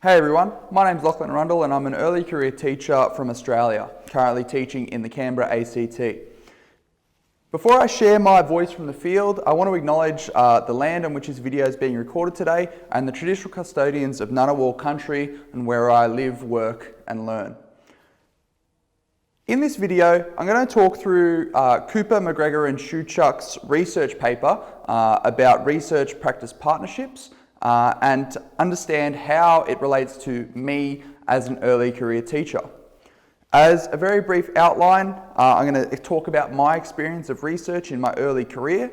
Hey everyone, my name's Lachlan Arundell and I'm an early career teacher from Australia, currently teaching in the Canberra ACT. Before I share my voice from the field, I want to acknowledge the land on which this video is being recorded today and the traditional custodians of Ngunnawal country and where I live, work and learn. In this video, I'm going to talk through Cooper, McGregor and Shewchuk's research paper about research practice partnerships and to understand how it relates to me as an early career teacher. As a very brief outline, I'm going to talk about my experience of research in my early career,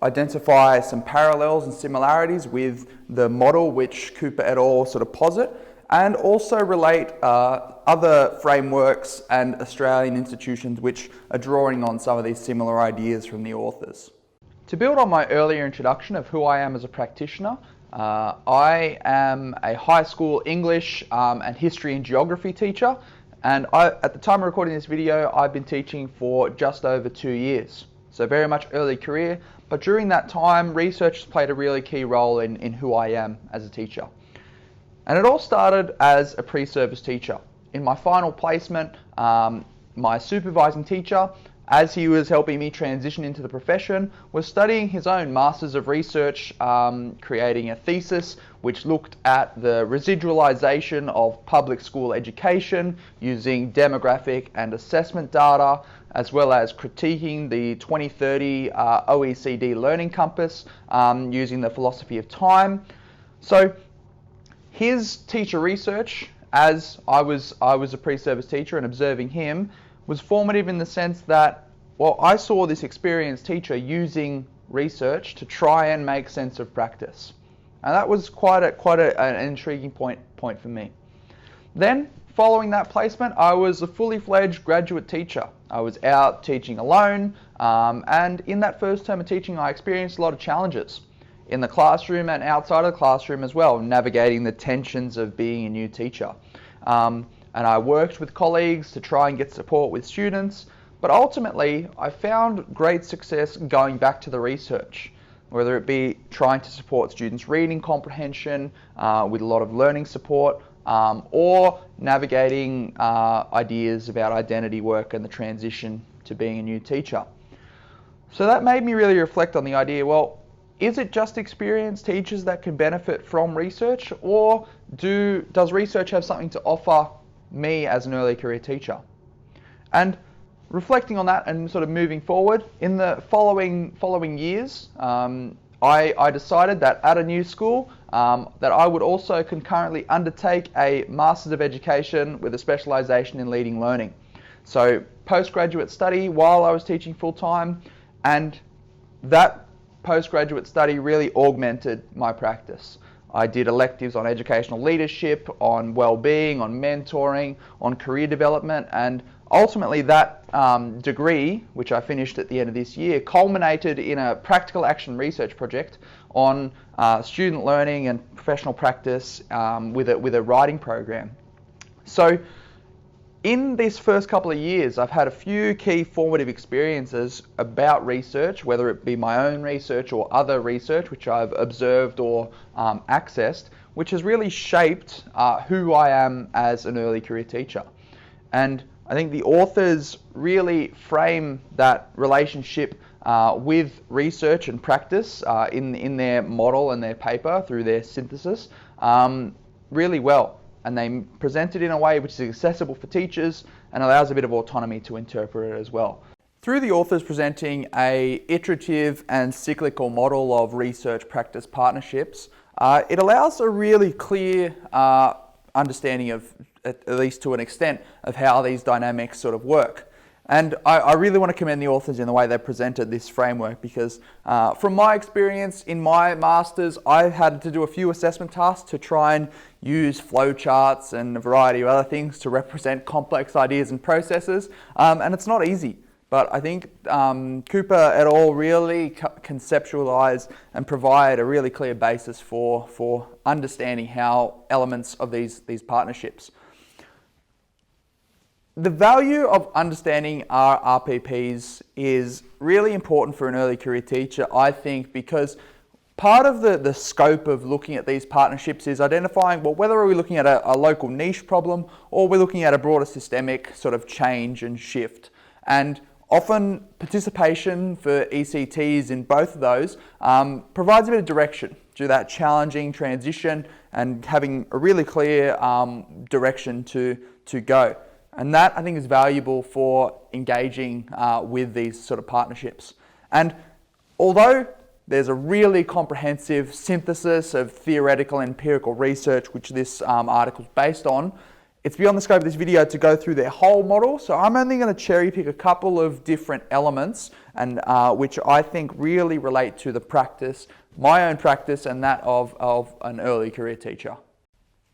identify some parallels and similarities with the model which Cooper et al. Sort of posit, and also relate other frameworks and Australian institutions which are drawing on some of these similar ideas from the authors. To build on my earlier introduction of who I am as a practitioner, I am a high school English and history and geography teacher, and at the time of recording this video, I've been teaching for just over 2 years. So very much early career, but during that time, research has played a really key role in who I am as a teacher. And it all started as a pre-service teacher. In my final placement, my supervising teacher, as he was helping me transition into the profession, was studying his own Masters of Research, creating a thesis which looked at the residualization of public school education using demographic and assessment data, as well as critiquing the 2030 OECD Learning Compass using the philosophy of time. So his teacher research, as I was a pre-service teacher and observing him, was formative in the sense that, well, I saw this experienced teacher using research to try and make sense of practice. And that was quite an intriguing point for me. Then, following that placement, I was a fully fledged graduate teacher. I was out teaching alone, and in that first term of teaching, I experienced a lot of challenges in the classroom and outside of the classroom as well, navigating the tensions of being a new teacher. And I worked with colleagues to try and get support with students, but ultimately I found great success going back to the research, whether it be trying to support students' reading comprehension with a lot of learning support, or navigating ideas about identity work and the transition to being a new teacher. So that made me really reflect on the idea, well, is it just experienced teachers that can benefit from research, or does research have something to offer me as an early career teacher? And reflecting on that and sort of moving forward, in the following years, I decided that at a new school that I would also concurrently undertake a Masters of Education with a specialisation in leading learning. So postgraduate study while I was teaching full time, and that postgraduate study really augmented my practice. I did electives on educational leadership, on well-being, on mentoring, on career development, and ultimately that degree, which I finished at the end of this year, culminated in a practical action research project on student learning and professional practice with a writing program. So in this first couple of years, I've had a few key formative experiences about research, whether it be my own research or other research which I've observed or accessed, which has really shaped who I am as an early career teacher. And I think the authors really frame that relationship with research and practice in their model and their paper through their synthesis really well. And they present it in a way which is accessible for teachers and allows a bit of autonomy to interpret it as well. Through the authors presenting a iterative and cyclical model of research practice partnerships, it allows a really clear understanding of, at least to an extent, of how these dynamics sort of work. And I really want to commend the authors in the way they presented this framework, because from my experience in my Masters, I had to do a few assessment tasks to try and use flowcharts and a variety of other things to represent complex ideas and processes, and it's not easy. But I think Cooper et al. Really conceptualize and provide a really clear basis for understanding how elements of these partnerships. The value of understanding our RPPs is really important for an early career teacher, I think, because part of the scope of looking at these partnerships is identifying, well, whether we're looking at a local niche problem or we're looking at a broader systemic sort of change and shift. And often participation for ECTs in both of those provides a bit of direction to that challenging transition and having a really clear direction to go. And that, I think, is valuable for engaging with these sort of partnerships. And although there's a really comprehensive synthesis of theoretical and empirical research, which this article is based on, it's beyond the scope of this video to go through their whole model. So I'm only going to cherry pick a couple of different elements, and which I think really relate to the practice, my own practice, and that of an early career teacher.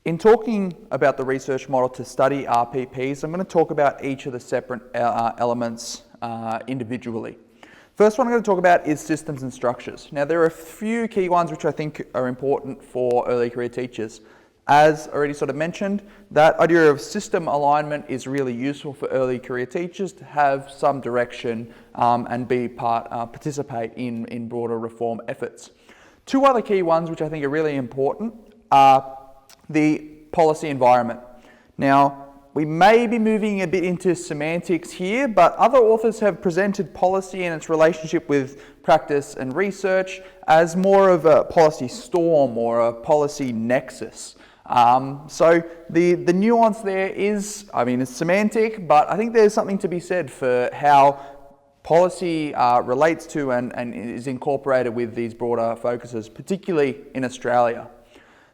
In talking about the research model to study RPPs, I'm going to talk about each of the separate elements individually. First one I'm going to talk about is systems and structures. Now, there are a few key ones which I think are important for early career teachers. As already sort of mentioned, that idea of system alignment is really useful for early career teachers to have some direction and participate in broader reform efforts. Two other key ones which I think are really important are the policy environment. Now, we may be moving a bit into semantics here, but other authors have presented policy and its relationship with practice and research as more of a policy storm or a policy nexus. So the nuance there is, it's semantic, but I think there's something to be said for how policy relates to and is incorporated with these broader focuses, particularly in Australia.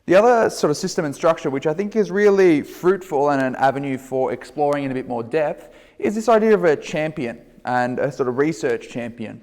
The other sort of system and structure, which I think is really fruitful and an avenue for exploring in a bit more depth, is this idea of a champion and a sort of research champion.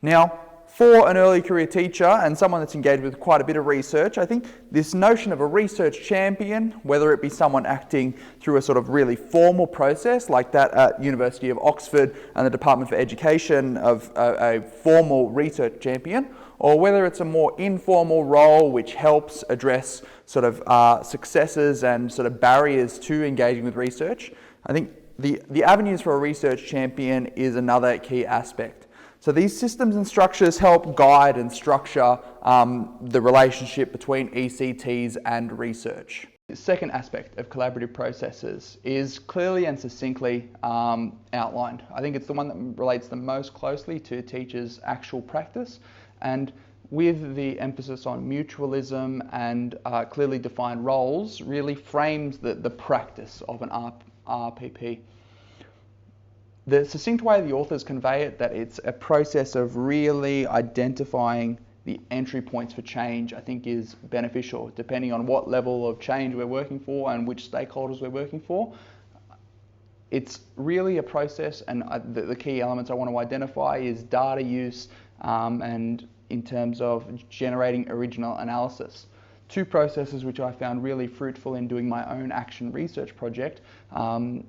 Now, for an early career teacher and someone that's engaged with quite a bit of research, I think this notion of a research champion, whether it be someone acting through a sort of really formal process like that at University of Oxford and the Department for Education of a formal research champion, or whether it's a more informal role which helps address sort of successes and sort of barriers to engaging with research, I think the avenues for a research champion is another key aspect. So these systems and structures help guide and structure the relationship between ECTs and research. The second aspect of collaborative processes is clearly and succinctly outlined. I think it's the one that relates the most closely to teachers' actual practice, and with the emphasis on mutualism and clearly defined roles, really frames the practice of an RPP. The succinct way the authors convey it, that it's a process of really identifying the entry points for change, I think is beneficial, depending on what level of change we're working for and which stakeholders we're working for. It's really a process, and the key elements I want to identify is data use and in terms of generating original analysis. Two processes which I found really fruitful in doing my own action research project.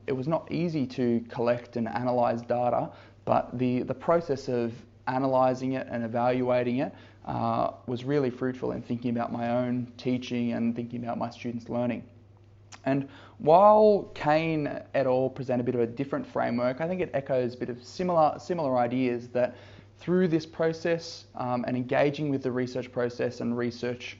It was not easy to collect and analyse data, but the process of analysing it and evaluating it was really fruitful in thinking about my own teaching and thinking about my students' learning. And while Kane et al. Present a bit of a different framework, I think it echoes a bit of similar ideas that through this process and engaging with the research process and research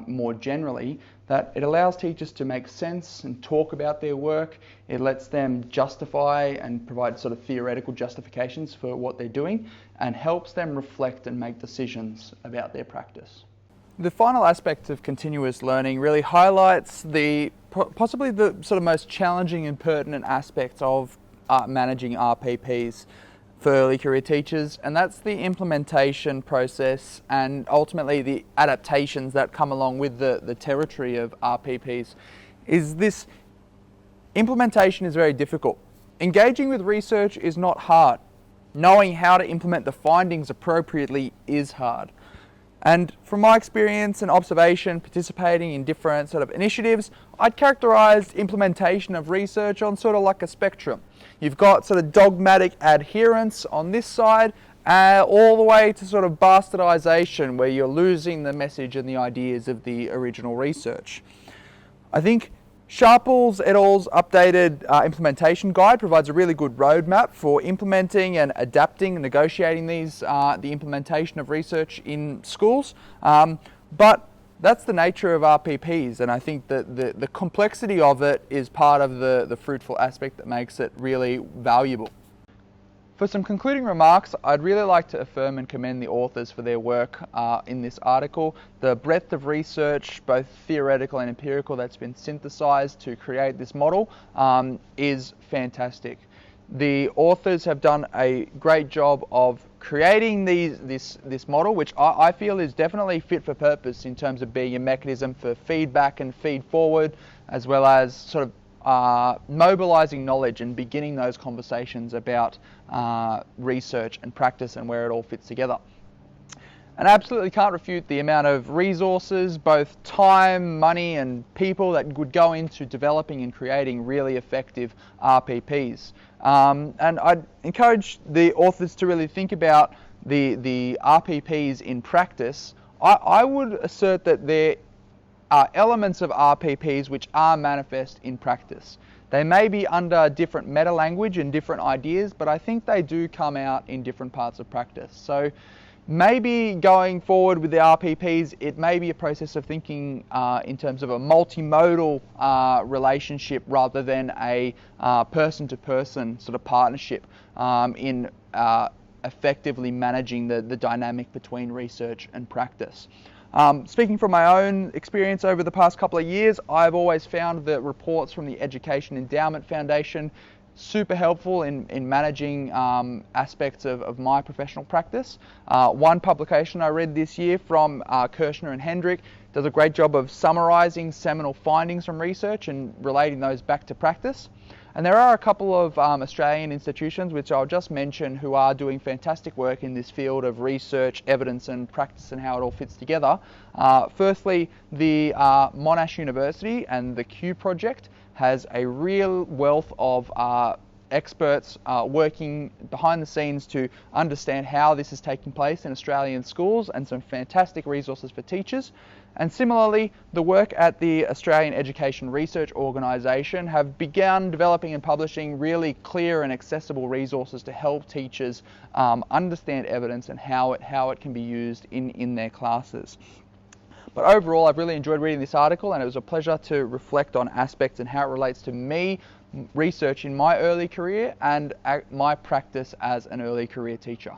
more generally, that it allows teachers to make sense and talk about their work. It lets them justify and provide sort of theoretical justifications for what they're doing, and helps them reflect and make decisions about their practice. The final aspect of continuous learning really highlights possibly the sort of most challenging and pertinent aspects of managing RPPs for early career teachers, and that's the implementation process and ultimately the adaptations that come along with the territory of RPPs. This implementation is very difficult. Engaging with research is not hard. Knowing how to implement the findings appropriately is hard. And from my experience and observation participating in different sort of initiatives, I'd characterise implementation of research on sort of like a spectrum. You've got sort of dogmatic adherence on this side, all the way to sort of bastardisation, where you're losing the message and the ideas of the original research. I think Sharples et al.'s updated implementation guide provides a really good roadmap for implementing and adapting and negotiating the implementation of research in schools. But that's the nature of RPPs, and I think that the complexity of it is part of the fruitful aspect that makes it really valuable. For some concluding remarks, I'd really like to affirm and commend the authors for their work in this article. The breadth of research, both theoretical and empirical, that's been synthesized to create this model is fantastic. The authors have done a great job of creating this model, which I feel is definitely fit for purpose in terms of being a mechanism for feedback and feed forward, as well as sort of mobilizing knowledge and beginning those conversations about research and practice and where it all fits together. And I absolutely can't refute the amount of resources, both time, money and people that would go into developing and creating really effective RPPs. And I'd encourage the authors to really think about the RPPs in practice. I would assert that there are elements of RPPs which are manifest in practice. They may be under different meta language and different ideas, but I think they do come out in different parts of practice. So maybe going forward with the RPPs, it may be a process of thinking in terms of a multimodal relationship rather than a person-to-person sort of partnership in effectively managing the dynamic between research and practice. Speaking from my own experience over the past couple of years, I've always found the reports from the Education Endowment Foundation super helpful in managing aspects of my professional practice. One publication I read this year from Kirshner and Hendrick does a great job of summarising seminal findings from research and relating those back to practice. And there are a couple of Australian institutions which I'll just mention who are doing fantastic work in this field of research, evidence and practice and how it all fits together. Firstly, the Monash University and the Q Project has a real wealth of experts working behind the scenes to understand how this is taking place in Australian schools, and some fantastic resources for teachers. And similarly, the work at the Australian Education Research Organisation have begun developing and publishing really clear and accessible resources to help teachers understand evidence and how it can be used in their classes. But overall, I've really enjoyed reading this article, and it was a pleasure to reflect on aspects and how it relates to me, research in my early career, and my practice as an early career teacher.